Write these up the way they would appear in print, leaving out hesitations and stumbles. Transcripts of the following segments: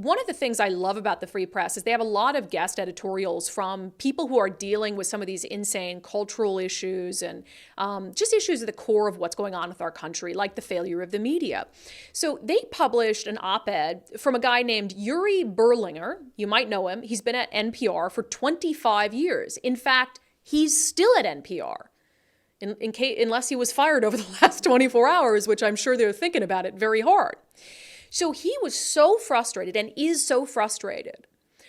One of the things I love about the Free Press is they have a lot of guest editorials from people who are dealing with some of these insane cultural issues and just issues at the core of what's going on with our country, like the failure of the media. So they published an op-ed from a guy named Yuri Berlinger. You might know him. He's been at NPR for 25 years. In fact, he's still at NPR. Unless he was fired over the last 24 hours, which I'm sure they're thinking about it very hard. So he was so frustrated and is so frustrated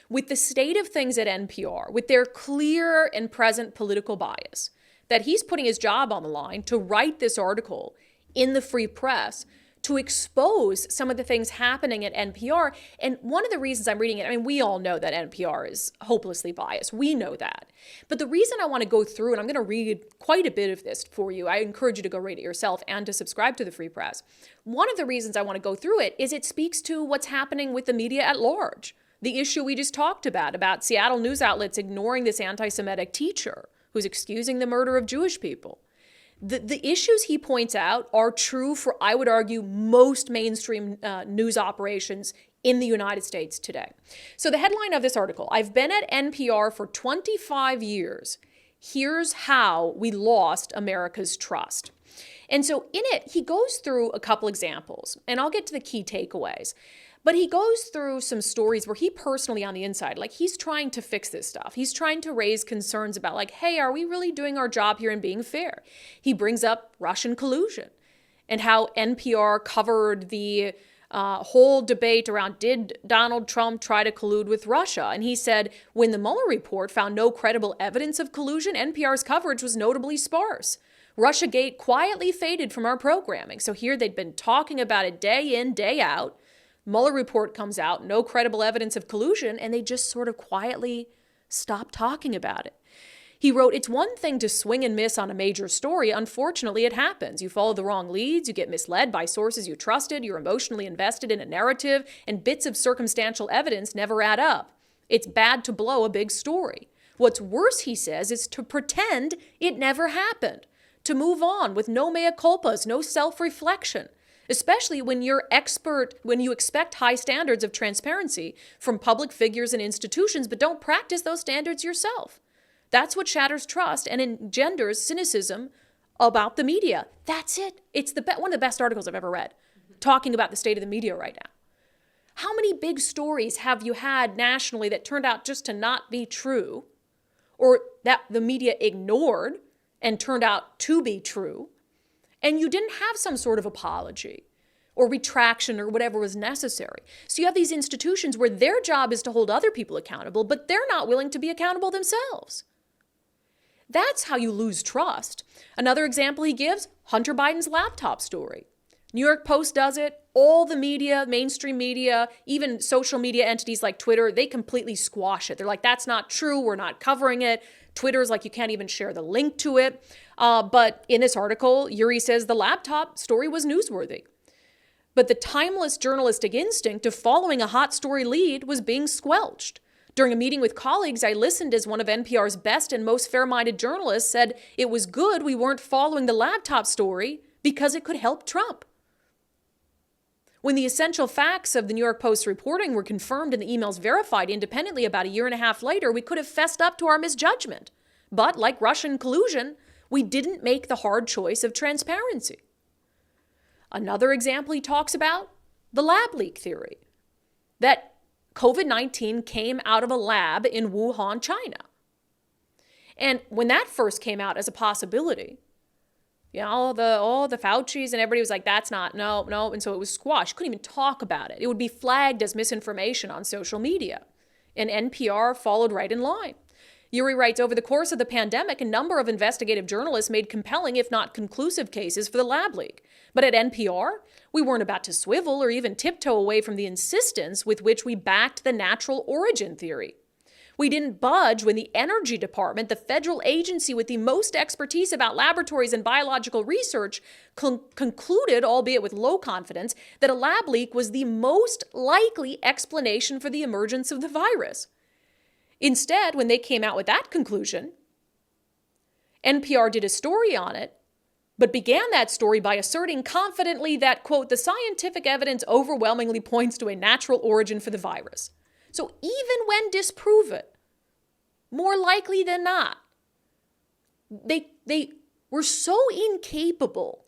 with the state of things at NPR, with their clear and present political bias, that he's putting his job on the line to write this article in the Free Press to expose some of the things happening at NPR. And one of the reasons I'm reading it, I mean, we all know that NPR is hopelessly biased. We know that. But the reason I want to go through, and I'm going to read quite a bit of this for you, I encourage you to go read it yourself and to subscribe to the Free Press. One of the reasons I want to go through it is it speaks to what's happening with the media at large. The issue we just talked about Seattle news outlets ignoring this anti-Semitic teacher who's excusing the murder of Jewish people. The issues he points out are true for, I would argue, most mainstream news operations in the United States today. So the headline of this article, I've been at NPR for 25 years. Here's how we lost America's trust. And so in it, he goes through a couple examples, and I'll get to the key takeaways. But he goes through some stories where he personally on the inside, like he's trying to fix this stuff. He's trying to raise concerns about like, hey, are we really doing our job here and being fair? He brings up Russian collusion and how NPR covered the whole debate around did Donald Trump try to collude with Russia? And he said, when the Mueller report found no credible evidence of collusion, NPR's coverage was notably sparse. Russiagate quietly faded from our programming. So here they'd been talking about it day in, day out. Mueller report comes out, no credible evidence of collusion, and they just sort of quietly stop talking about it. He wrote, it's one thing to swing and miss on a major story. Unfortunately, it happens. You follow the wrong leads, you get misled by sources you trusted, you're emotionally invested in a narrative, and bits of circumstantial evidence never add up. It's bad to blow a big story. What's worse, he says, is to pretend it never happened, to move on with no mea culpas, no self-reflection. Especially when you expect high standards of transparency from public figures and institutions, but don't practice those standards yourself. That's what shatters trust and engenders cynicism about the media. That's it. It's one of the best articles I've ever read, talking about the state of the media right now. How many big stories have you had nationally that turned out just to not be true, or that the media ignored and turned out to be true? And you didn't have some sort of apology or retraction or whatever was necessary. So you have these institutions where their job is to hold other people accountable, but they're not willing to be accountable themselves. That's how you lose trust. Another example he gives, Hunter Biden's laptop story. New York Post does it. All the media, mainstream media, even social media entities like Twitter, they completely squash it. They're like, that's not true. We're not covering it. Twitter's like, you can't even share the link to it. But in this article, Yuri says the laptop story was newsworthy. But the timeless journalistic instinct of following a hot story lead was being squelched. During a meeting with colleagues, I listened as one of NPR's best and most fair-minded journalists said it was good we weren't following the laptop story because it could help Trump. When the essential facts of the New York Post's reporting were confirmed and the emails verified independently about a year and a half later, we could have fessed up to our misjudgment. But like Russian collusion, we didn't make the hard choice of transparency. Another example he talks about, the lab leak theory, that COVID-19 came out of a lab in Wuhan, China. And when that first came out as a possibility, all the Faucis and everybody was like, that's not, no. And so it was squashed. Couldn't even talk about it. It would be flagged as misinformation on social media. And NPR followed right in line. Yuri writes, over the course of the pandemic, a number of investigative journalists made compelling, if not conclusive, cases for the lab leak. But at NPR, we weren't about to swivel or even tiptoe away from the insistence with which we backed the natural origin theory. We didn't budge when the Energy Department, the federal agency with the most expertise about laboratories and biological research, concluded, albeit with low confidence, that a lab leak was the most likely explanation for the emergence of the virus. Instead, when they came out with that conclusion, NPR did a story on it, but began that story by asserting confidently that, quote, the scientific evidence overwhelmingly points to a natural origin for the virus. So even when disproven, more likely than not, they were so incapable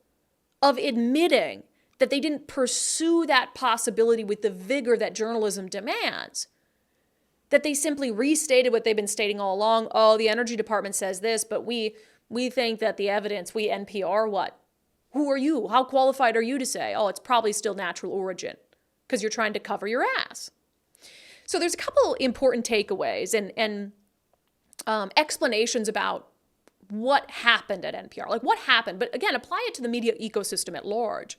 of admitting that they didn't pursue that possibility with the vigor that journalism demands, that they simply restated what they've been stating all along. Oh, the Energy Department says this, but we think that the evidence, we NPR, what? Who are you? How qualified are you to say, oh, it's probably still natural origin? Because you're trying to cover your ass. So there's a couple important takeaways and explanations about what happened at NPR. Like what happened? But again, apply it to the media ecosystem at large.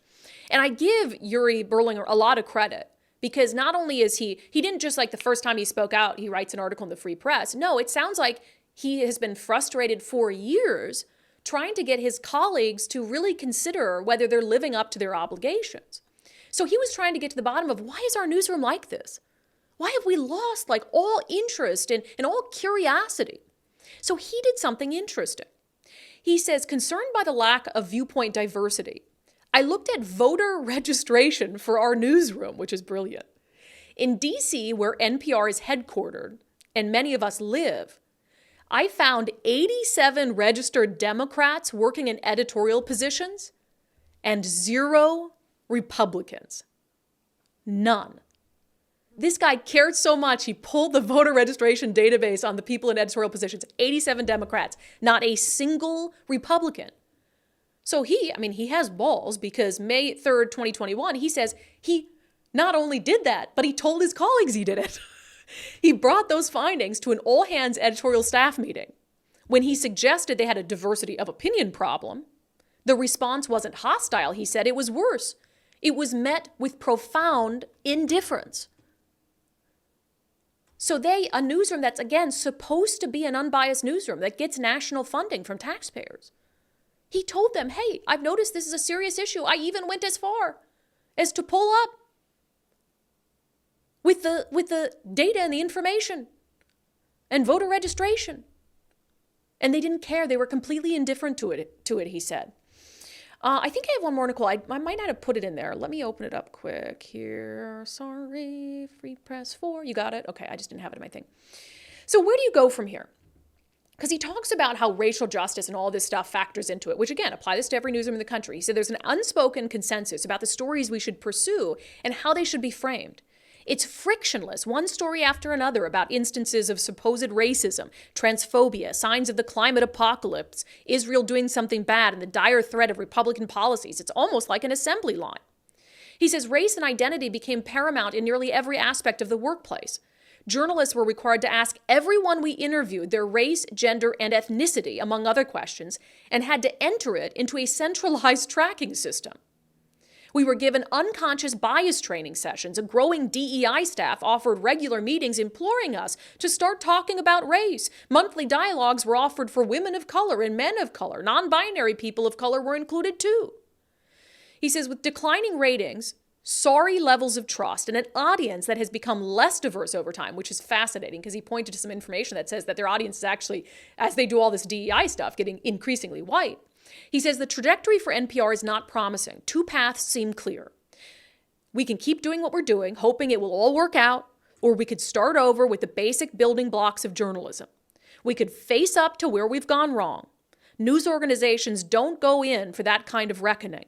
And I give Uri Berlinger a lot of credit because not only is he didn't just like the first time he spoke out, he writes an article in the Free Press. No, it sounds like he has been frustrated for years trying to get his colleagues to really consider whether they're living up to their obligations. So he was trying to get to the bottom of why is our newsroom like this? Why have we lost like all interest and all curiosity? So he did something interesting. He says, concerned by the lack of viewpoint diversity, I looked at voter registration for our newsroom, which is brilliant. In DC, where NPR is headquartered, and many of us live, I found 87 registered Democrats working in editorial positions and 0 Republicans. None. This guy cared so much, he pulled the voter registration database on the people in editorial positions. 87 Democrats, not a single Republican. So he has balls because May 3rd, 2021, he says he not only did that, but he told his colleagues he did it. He brought those findings to an all-hands editorial staff meeting. When he suggested they had a diversity of opinion problem, the response wasn't hostile, he said. It was worse. It was met with profound indifference. So a newsroom that's, again, supposed to be an unbiased newsroom that gets national funding from taxpayers. He told them, hey, I've noticed this is a serious issue. I even went as far as to pull up with the data and the information and voter registration. And they didn't care. They were completely indifferent to it, he said. I think I have one more article. I might not have put it in there. Let me open it up quick here. Sorry, Free Press 4. You got it? Okay, I just didn't have it in my thing. So where do you go from here? Because he talks about how racial justice and all this stuff factors into it, which again, apply this to every newsroom in the country. He said there's an unspoken consensus about the stories we should pursue and how they should be framed. It's frictionless, one story after another about instances of supposed racism, transphobia, signs of the climate apocalypse, Israel doing something bad, and the dire threat of Republican policies. It's almost like an assembly line. He says race and identity became paramount in nearly every aspect of the workplace. Journalists were required to ask everyone we interviewed their race, gender, and ethnicity, among other questions, and had to enter it into a centralized tracking system. We were given unconscious bias training sessions. A growing DEI staff offered regular meetings imploring us to start talking about race. Monthly dialogues were offered for women of color and men of color. Non-binary people of color were included too. He says, with declining ratings, sorry levels of trust, and an audience that has become less diverse over time, which is fascinating because he pointed to some information that says that their audience is actually, as they do all this DEI stuff, getting increasingly white. He says the trajectory for NPR is not promising. 2 paths seem clear. We can keep doing what we're doing, hoping it will all work out, or we could start over with the basic building blocks of journalism. We could face up to where we've gone wrong. News organizations don't go in for that kind of reckoning.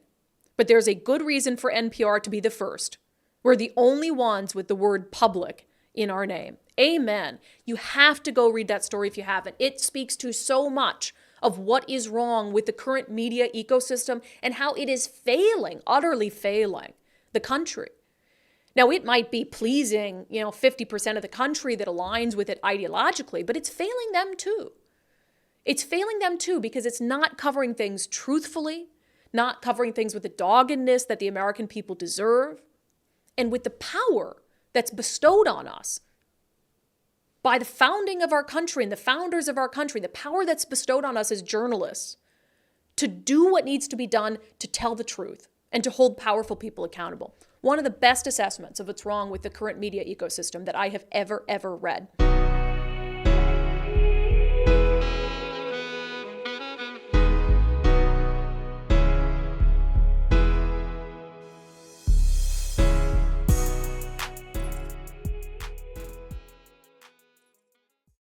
But there's a good reason for NPR to be the first. We're the only ones with the word public in our name. Amen. You have to go read that story if you haven't. It speaks to so much of what is wrong with the current media ecosystem and how it is failing, utterly failing the country. Now, it might be pleasing, 50% of the country that aligns with it ideologically, but it's failing them too. It's failing them too because it's not covering things truthfully, not covering things with the doggedness that the American people deserve, and with the power that's bestowed on us by the founding of our country and the founders of our country, the power that's bestowed on us as journalists to do what needs to be done to tell the truth and to hold powerful people accountable. One of the best assessments of what's wrong with the current media ecosystem that I have ever read.